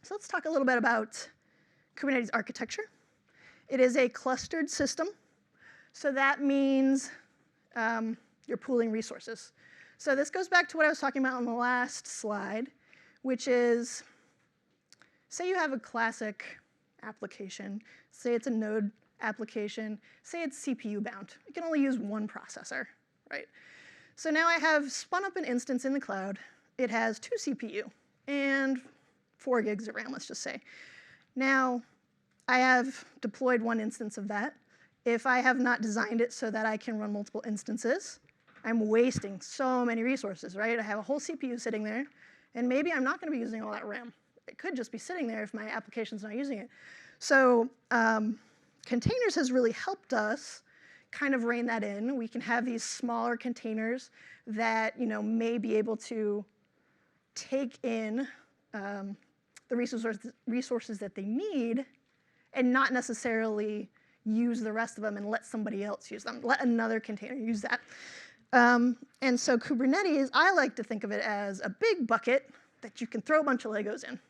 So let's talk a little bit about Kubernetes architecture. It is a clustered system. So that means you're pooling resources. So this goes back to what I was talking about on the last slide, which is, say you have a classic application. Say it's a node application. Say it's CPU bound. It can only use one processor, right? So now I have spun up an instance in the cloud. It has 2 CPU and 4 gigs of RAM, let's just say. Now, I have deployed one instance of that. If I have not designed it so that I can run multiple instances, I'm wasting so many resources, right? I have a whole CPU sitting there, and maybe I'm not going to be using all that RAM. It could just be sitting there if my application's not using it. So containers has really helped us kind of rein that in. We can have these smaller containers that may be able to take in the resources that they need and not necessarily use the rest of them and let somebody else use them. Let another container use that. And so Kubernetes, I like to think of it as a big bucket that you can throw a bunch of Legos in.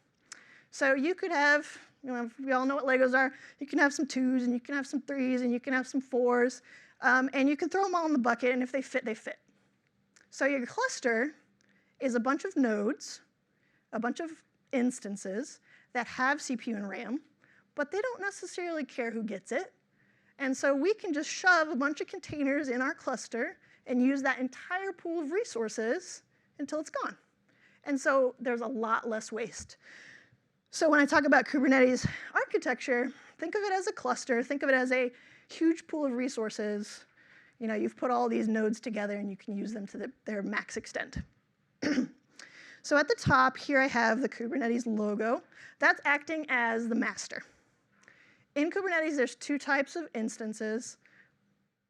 So you could have, we all know what Legos are. You can have some 2s, and you can have some 3s, and you can have some 4s. And you can throw them all in the bucket, and if they fit, they fit. So your cluster is a bunch of nodes, a bunch of instances that have CPU and RAM, but they don't necessarily care who gets it. And so we can just shove a bunch of containers in our cluster and use that entire pool of resources until it's gone. And so there's a lot less waste. So when I talk about Kubernetes architecture, think of it as a cluster. Think of it as a huge pool of resources. You've put all these nodes together, and you can use them to their max extent. So at the top, here I have the Kubernetes logo. That's acting as the master. In Kubernetes, there's 2 types of instances.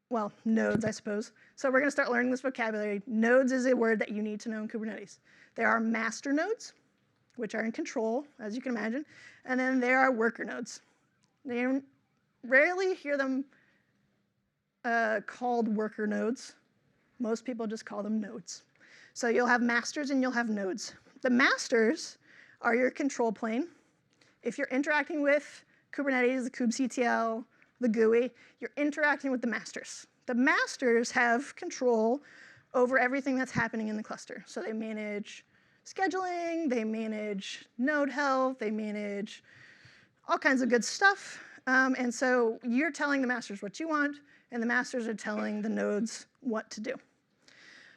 Well, nodes, I suppose. So we're going to start learning this vocabulary. Nodes is a word that you need to know in Kubernetes. There are master nodes, which are in control, as you can imagine. And then there are worker nodes. They rarely hear them called worker nodes. Most people just call them nodes. So you'll have masters and you'll have nodes. The masters are your control plane. If you're interacting with Kubernetes, the kubectl, the GUI, you're interacting with the masters. The masters have control over everything that's happening in the cluster. So they manage scheduling, they manage node health, they manage all kinds of good stuff. And so you're telling the masters what you want, and the masters are telling the nodes what to do.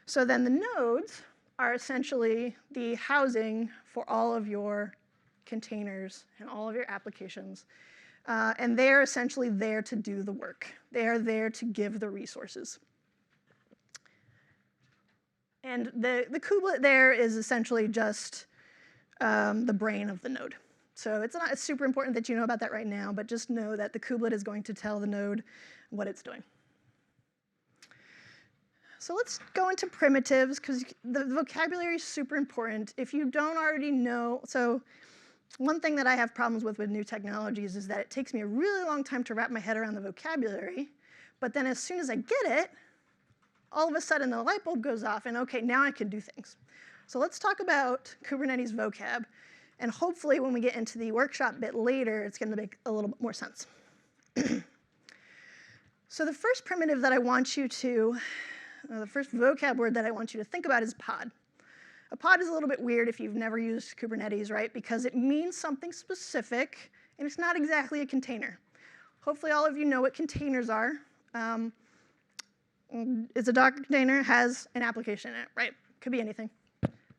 So then the nodes are essentially the housing for all of your containers and all of your applications. And they're essentially there to do the work. They are there to give the resources. And the kubelet there is essentially just the brain of the node. So it's super important that you know about that right now, but just know that the kubelet is going to tell the node what it's doing. So let's go into primitives, because the vocabulary is super important. If you don't already know, so one thing that I have problems with new technologies is that it takes me a really long time to wrap my head around the vocabulary, but then as soon as I get it, all of a sudden the light bulb goes off, and OK, now I can do things. So let's talk about Kubernetes vocab, and hopefully when we get into the workshop bit later, it's going to make a little bit more sense. So the first primitive that I want you to, the first vocab word that I want you to think about is pod. A pod is a little bit weird if you've never used Kubernetes, right? Because it means something specific, and it's not exactly a container. Hopefully all of you know what containers are. It's a Docker container, has an application in it, right? Could be anything.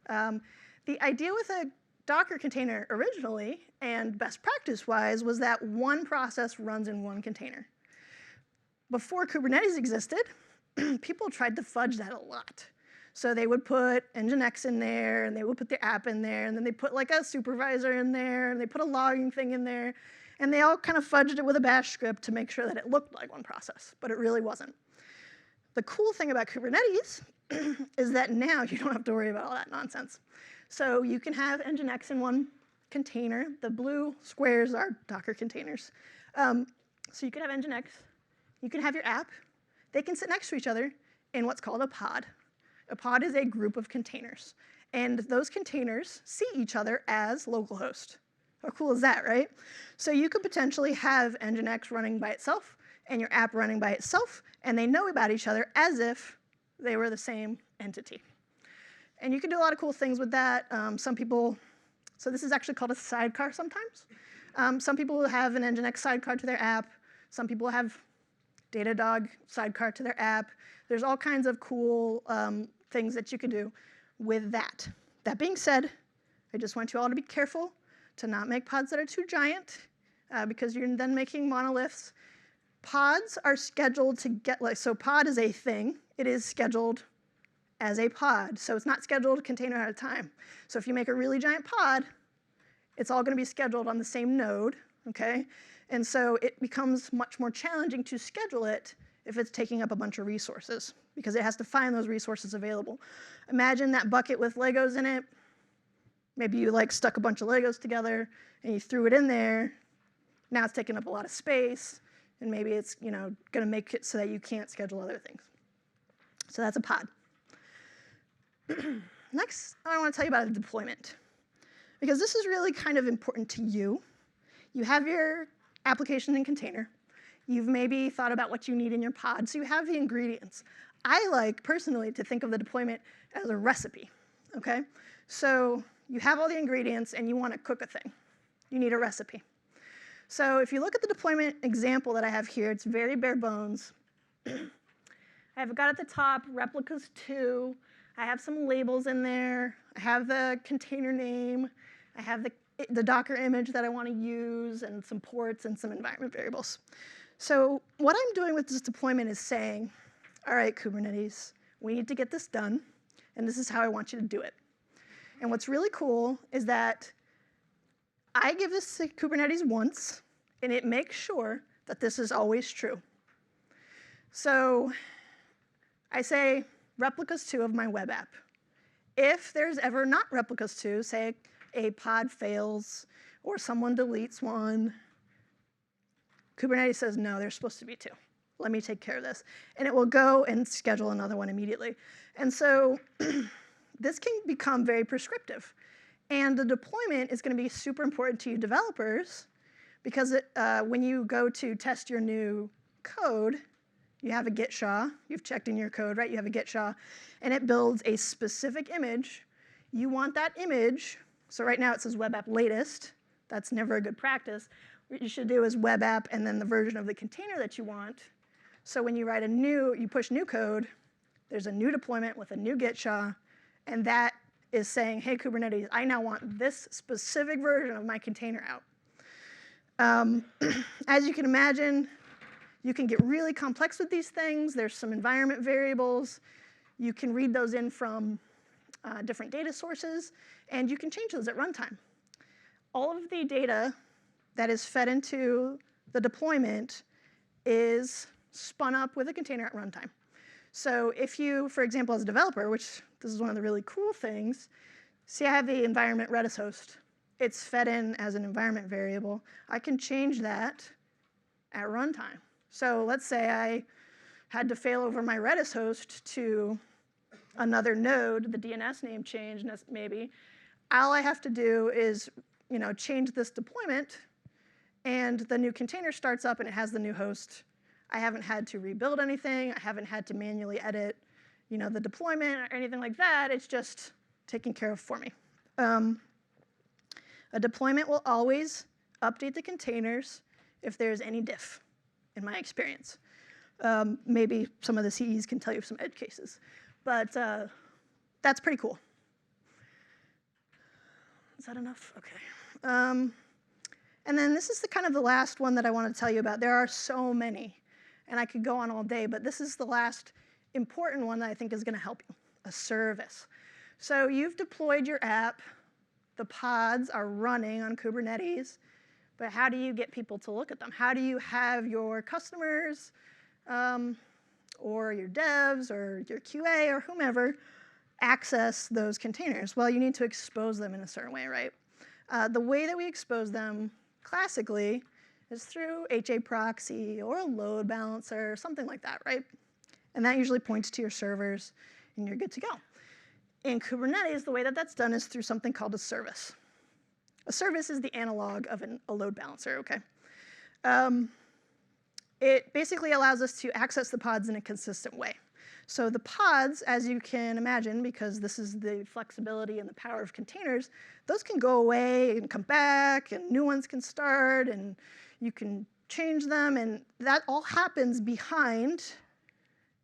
The idea with a Docker container originally, and best practice-wise, was that one process runs in one container. Before Kubernetes existed, people tried to fudge that a lot. So they would put Nginx in there, and they would put the app in there, and then they put like a supervisor in there, and they put a logging thing in there, and they all kind of fudged it with a bash script to make sure that it looked like one process, but it really wasn't. The cool thing about Kubernetes is that now you don't have to worry about all that nonsense. So you can have Nginx in one container. The blue squares are Docker containers. So you can have Nginx. You can have your app. They can sit next to each other in what's called a pod. A pod is a group of containers. And those containers see each other as localhost. How cool is that, right? So you could potentially have Nginx running by itself and your app running by itself, and they know about each other as if they were the same entity. And you can do a lot of cool things with that. Some people, so this is actually called a sidecar sometimes. Some people will have an Nginx sidecar to their app. Some people have Datadog sidecar to their app. There's all kinds of cool things that you can do with that. That being said, I just want you all to be careful to not make pods that are too giant, because you're then making monoliths. Pods are scheduled to get, so pod is a thing. It is scheduled as a pod. So it's not scheduled a container at a time. So if you make a really giant pod, it's all going to be scheduled on the same node, okay? And so it becomes much more challenging to schedule it if it's taking up a bunch of resources, because it has to find those resources available. Imagine that bucket with Legos in it. Maybe you stuck a bunch of Legos together and you threw it in there. Now it's taking up a lot of space, and maybe it's going to make it so that you can't schedule other things. So that's a pod. Next, I want to tell you about a deployment, because this is really kind of important to you. You have your application and container. You've maybe thought about what you need in your pod, so you have the ingredients. I like, personally, to think of the deployment as a recipe, okay? So you have all the ingredients, and you want to cook a thing. You need a recipe. So if you look at the deployment example that I have here, it's very bare bones. I've got at the top replicas 2. I have some labels in there. I have the container name. I have the Docker image that I want to use, and some ports and some environment variables. So what I'm doing with this deployment is saying, all right, Kubernetes, we need to get this done, and this is how I want you to do it. And what's really cool is that I give this to Kubernetes once, and it makes sure that this is always true. So I say replicas 2 of my web app. If there's ever not replicas 2, say a pod fails or someone deletes one, Kubernetes says, no, there's supposed to be 2. Let me take care of this. And it will go and schedule another one immediately. And so this can become very prescriptive. And the deployment is going to be super important to you developers, because when you go to test your new code, you have a git SHA. You've checked in your code, right? You have a git SHA, and it builds a specific image. You want that image. So right now it says web app latest. That's never a good practice. What you should do is web app and then the version of the container that you want. So when you write you push new code, there's a new deployment with a new git SHA, and that is saying, hey, Kubernetes, I now want this specific version of my container out. As you can imagine, you can get really complex with these things. There's some environment variables. You can read those in from different data sources, and you can change those at runtime. All of the data that is fed into the deployment is spun up with a container at runtime. So if you, for example, as a developer, which this is one of the really cool things, see I have the environment Redis host. It's fed in as an environment variable. I can change that at runtime. So let's say I had to fail over my Redis host to another node, the DNS name changed maybe. All I have to do is change this deployment, and the new container starts up and it has the new host. I haven't had to rebuild anything. I haven't had to manually edit the deployment or anything like that. It's just taken care of for me. A deployment will always update the containers if there's any diff, in my experience. Maybe some of the CEs can tell you some edge cases, but that's pretty cool. Is that enough? Okay. And then this is the last one that I want to tell you about. There are so many, and I could go on all day, but this is the last important one that I think is going to help you, a service. So you've deployed your app. The pods are running on Kubernetes, but how do you get people to look at them? How do you have your customers or your devs or your QA or whomever access those containers? Well, you need to expose them in a certain way, right? The way that we expose them classically is through HA proxy or a load balancer or something like that, right? And that usually points to your servers, and you're good to go. In Kubernetes, the way that that's done is through something called a service. A service is the analog of a load balancer, okay? It basically allows us to access the pods in a consistent way. So the pods, as you can imagine, because this is the flexibility and the power of containers, those can go away and come back, and new ones can start, and you can change them, and that all happens behind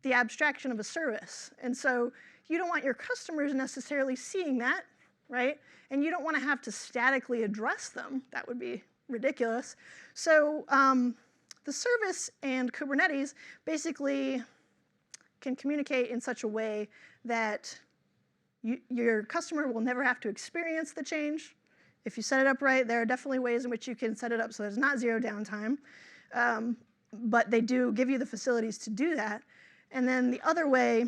the abstraction of a service. And so you don't want your customers necessarily seeing that, right? And you don't want to have to statically address them. That would be ridiculous. So the service and Kubernetes basically can communicate in such a way that your customer will never have to experience the change. If you set it up right, there are definitely ways in which you can set it up so there's not zero downtime. But they do give you the facilities to do that. And then the other way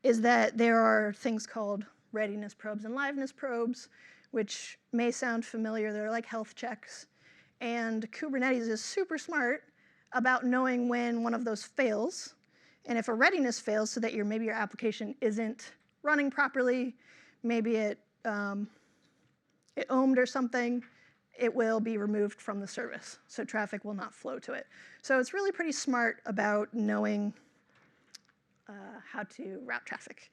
is that there are things called readiness probes and liveness probes, which may sound familiar. They're like health checks. And Kubernetes is super smart about knowing when one of those fails. And if a readiness fails so that maybe your application isn't running properly, maybe it ohmed or something, it will be removed from the service. So traffic will not flow to it. So it's really pretty smart about knowing how to route traffic.